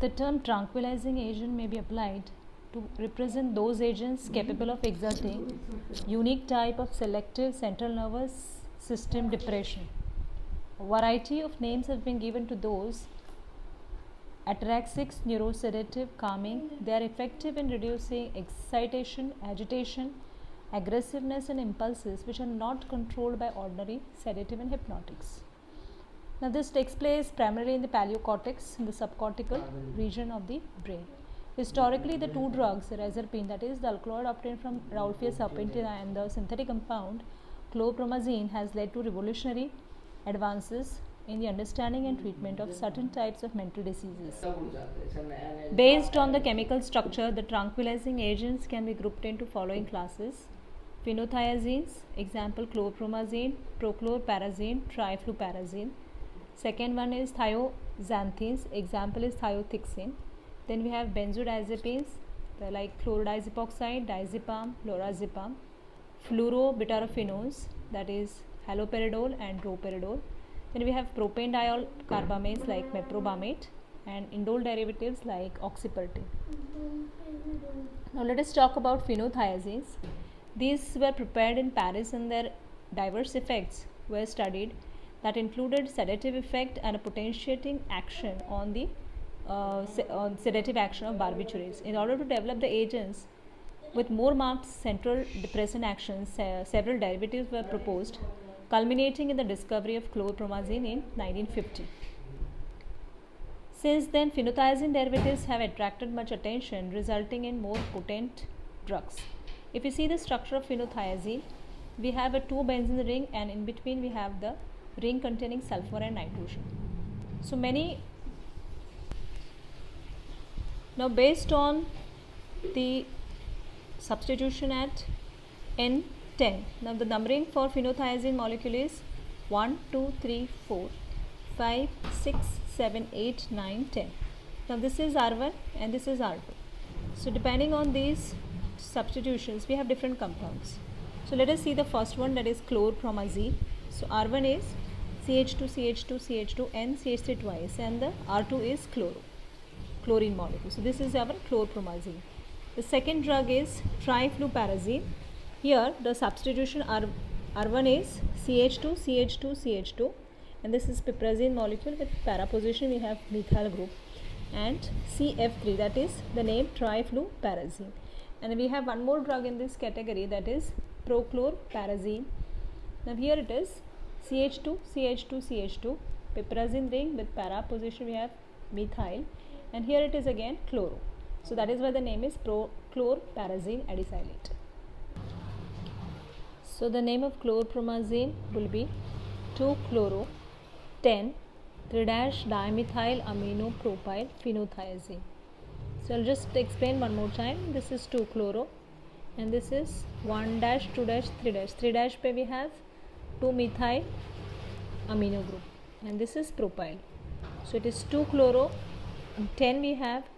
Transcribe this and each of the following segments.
The term tranquilizing agent may be applied to represent those agents capable of exerting unique type of selective central nervous system depression. A variety of names have been given to those ataraxics, neurosedative, calming. They are effective in reducing excitation, agitation, aggressiveness and impulses which are not controlled by ordinary sedative and hypnotics. Now this takes place primarily in the paleocortex, in the subcortical region of the brain. Historically, the two drugs, rezapine, that is the alkaloid obtained from Rauwolfia serpentina, and the synthetic compound chlorpromazine, has led to revolutionary advances in the understanding and treatment of certain types of mental diseases. Based on the chemical structure, the tranquilizing agents can be grouped into following classes: phenothiazines, example chlorpromazine, prochlorperazine, trifluperazine. Second one is thioxanthines, example is thiothixine. Then we have benzodiazepines, like chlorodiazepoxide, diazepam, lorazepam. Fluorobutyrophenones, that is haloperidol and droperidol. Then we have propanediol carbamates like meprobamate, and indole derivatives like oxypertine. Now let us talk about phenothiazines. These were prepared in Paris and their diverse effects were studied, that included sedative effect and a potentiating action on the sedative action of barbiturates. In order to develop the agents with more marked central depressant actions, several derivatives were proposed, culminating in the discovery of chlorpromazine in 1950. Since then, phenothiazine derivatives have attracted much attention, resulting in more potent drugs. If you see the structure of phenothiazine, we have a 2-benzene ring, and in between we have the ring containing sulfur and nitrogen. So now based on the substitution at N10, now the numbering for phenothiazine molecule is 1, 2, 3, 4, 5, 6, 7, 8, 9, 10. Now this is R1 and this is R2. So depending on these substitutions, we have different compounds. So let us see the first one, that is chlorpromazine. So R1 is CH2, CH2, CH2, N, CH3 twice, and the R2 is chlorine molecule. So this is our chlorpromazine. The second drug is trifluperazine. Here the substitution R1 is CH2, CH2, CH2, and this is piperazine molecule. With para position we have methyl group, and CF3, that is the name trifluperazine. And we have one more drug in this category, that is prochlorperazine. Now here it is CH2, CH2, CH2, piperazine ring, with para position we have methyl, and here it is again chloro. So that is why the name is prochlorperazine adisilate. So the name of chlorpromazine will be 2-chloro-10 3-dimethyl aminopropyl phenothiazine. So I'll just explain one more time. This is 2-chloro and this is 1-2-3-. 3- pe we have 2-methyl amino group, and this is propyl. So it is 2-chloro, and 10 we have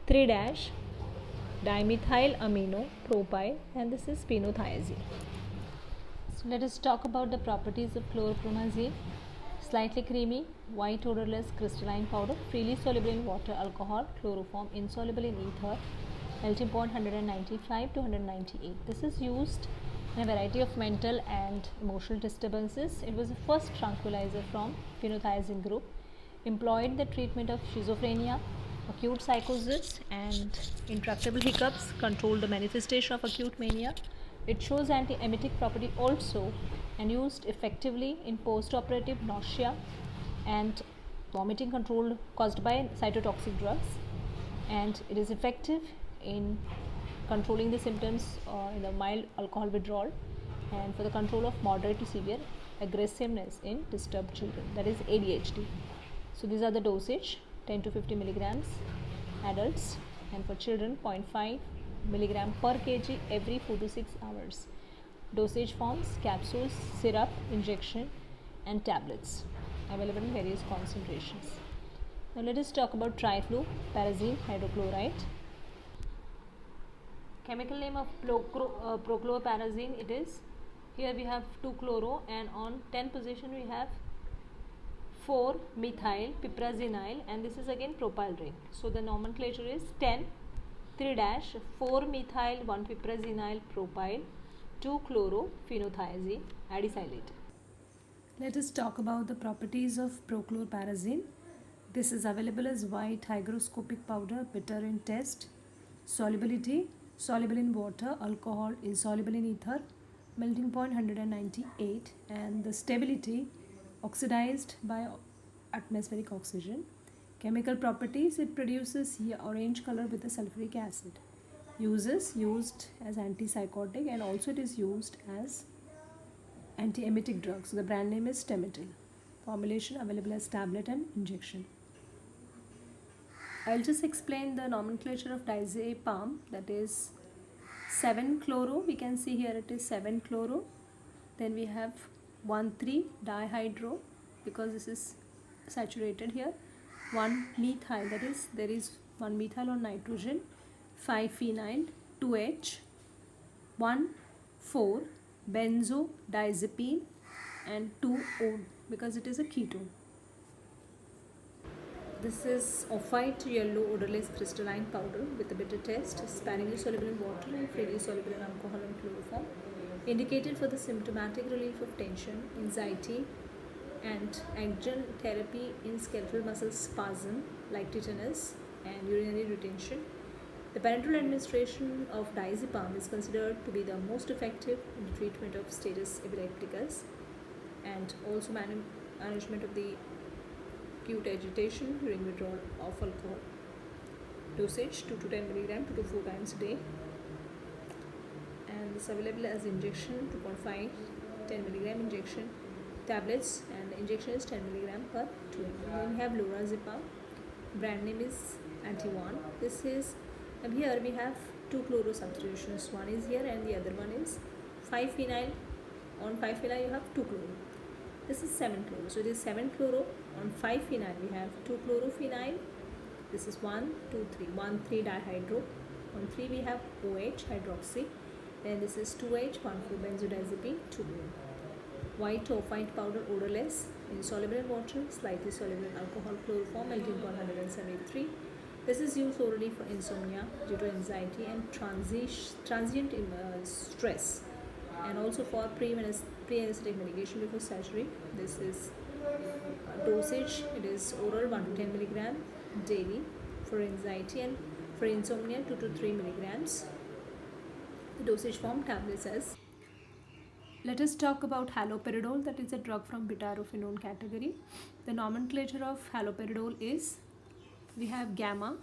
3-dimethyl amino propyl, and this is phenothiazine. So let us talk about the properties of chlorpromazine. Slightly creamy, white odorless crystalline powder, freely soluble in water, alcohol, chloroform, insoluble in ether, melting point 195 to 198. This is used in a variety of mental and emotional disturbances. It was the first tranquilizer from phenothiazine group, employed in the treatment of schizophrenia, acute psychosis and intractable hiccups, controlled the manifestation of acute mania. It shows anti-emetic property also, and used effectively in post-operative nausea and vomiting control caused by cytotoxic drugs, and it is effective in controlling the symptoms in the mild alcohol withdrawal and for the control of moderate to severe aggressiveness in disturbed children, that is ADHD. So these are the dosage: 10 to 50 milligrams adults, and for children 0.5 milligram per kg every 4 to 6 hours. Dosage forms: capsules, syrup, injection and tablets, available in various concentrations. Now let us talk about trifluperazine hydrochloride. Chemical name of prochlorperazine, it is, here we have 2-chloro, and on 10 position we have 4-methyl piprazinyl, and this is again propyl ring. So the nomenclature is 10 3-4-methyl 1-piprazinyl propyl 2-chlorophenothiazine adisilate. Let us talk about the properties of prochlorperazine. This is available as white hygroscopic powder, bitter in taste. Solubility: soluble in water, alcohol, insoluble in ether. Melting point 198, and the stability oxidized by atmospheric oxygen. Chemical properties: it produces orange color with the sulfuric acid. Uses: used as antipsychotic, and also it is used as antiemetic drug. So the brand name is Stemetil. Formulation available as tablet and injection. I'll just explain the nomenclature of diazepam, that is 7-chloro. We can see here it is 7-chloro. Then we have 1,3-dihydro, because this is saturated here. 1-methyl, that is there is 1-methyl on nitrogen. 5-phenyl, 2H. 1,4-benzodiazepine, and 2-O, because it is a ketone. This is off-white yellow odorless crystalline powder with a bitter taste, sparingly soluble in water and freely soluble in alcohol and chloroform. Indicated for the symptomatic relief of tension, anxiety, and adjunct therapy in skeletal muscle spasm like tetanus and urinary retention. The parenteral administration of diazepam is considered to be the most effective in the treatment of status epilepticus, and also management of the acute agitation during withdrawal of alcohol. Dosage 2 to 10 mg 2 to 4 times a day, and this is available as injection 2.5 10 mg injection, tablets, and the injection is 10 mg per 2 ml. Then we have lorazepam, brand name is Anti-1. This is, and here we have 2 chloro substitutions, one is here and the other one is 5-phenyl. On 5-phenyl you have 2 chloro. This is 7-chloro, so it is 7-chloro. On 5-phenyl we have 2-chlorophenyl. This is 1, 2, 3, 1,3-dihydro. On 3 we have OH, hydroxy. Then this is 2H, 1,4-benzodiazepine, 2. White or white powder, odorless, insoluble in water, slightly soluble in alcohol, chloroform, melting point 173. This is used orally for insomnia due to anxiety and transient stress, and also for pre-anesthetic medication before surgery. This is dosage, it is oral 1 to 10 mg daily for anxiety, and for insomnia 2 to 3 mg. The dosage form tablets as. Let us talk about haloperidol, that is a drug from butyrophenone category. The nomenclature of haloperidol is, we have gamma,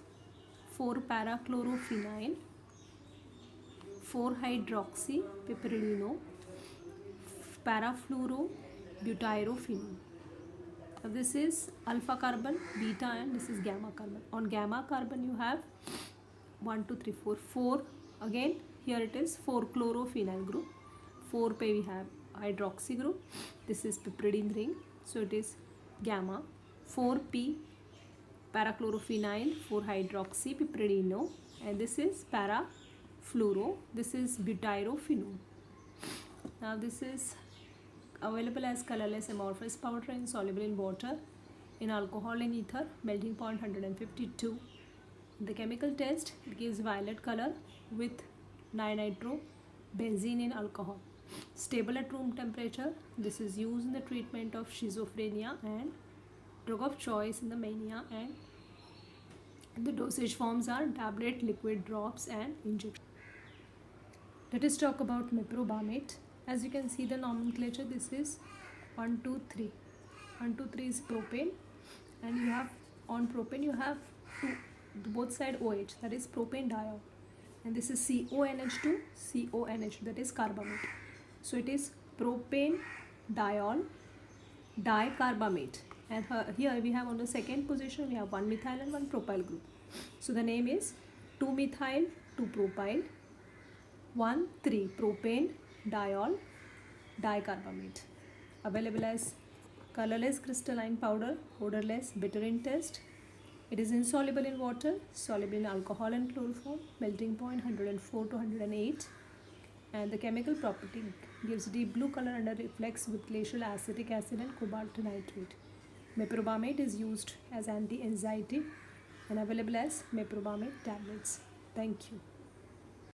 4-parachlorophenyl, 4-hydroxy piperidino, parafluorobutyrophenone. Now this is alpha carbon, beta, and this is gamma carbon. On gamma carbon you have 1, 2, 3, 4, 4. Again here it is 4-chlorophenyl group. 4 pe we have hydroxy group. This is piperidine ring, so it is gamma. 4p parachlorophenyl, 4-hydroxy piperidino, and this is parafluoro. This is butyrophenone. Now this is available as colorless amorphous powder, insoluble in water, in alcohol and ether, melting point 152. The chemical test, it gives violet color with nitro-benzene in alcohol. Stable at room temperature. This is used in the treatment of schizophrenia and drug of choice in the mania, and the dosage forms are tablet, liquid, drops, and injection. Let us talk about meprobamate. As you can see the nomenclature, this is 1, 2, 3. 1, 2, 3 is propane, and you have on propane you have both side OH, that is propane diol, and this is CONH2, CONH2, that is carbamate. So it is propane diol dicarbamate, and here we have on the second position we have 1-methyl and 1-propyl group. So the name is 2-methyl 2-propyl 1,3-propane diol dicarbamate. Available as colorless crystalline powder, odorless, bitter in taste. It is insoluble in water, soluble in alcohol and chloroform, melting point 104 to 108, and the chemical property gives deep blue color under reflex with glacial acetic acid and cobalt nitrate. Meprobamate is used as anti-anxiety and available as meprobamate tablets. Thank you.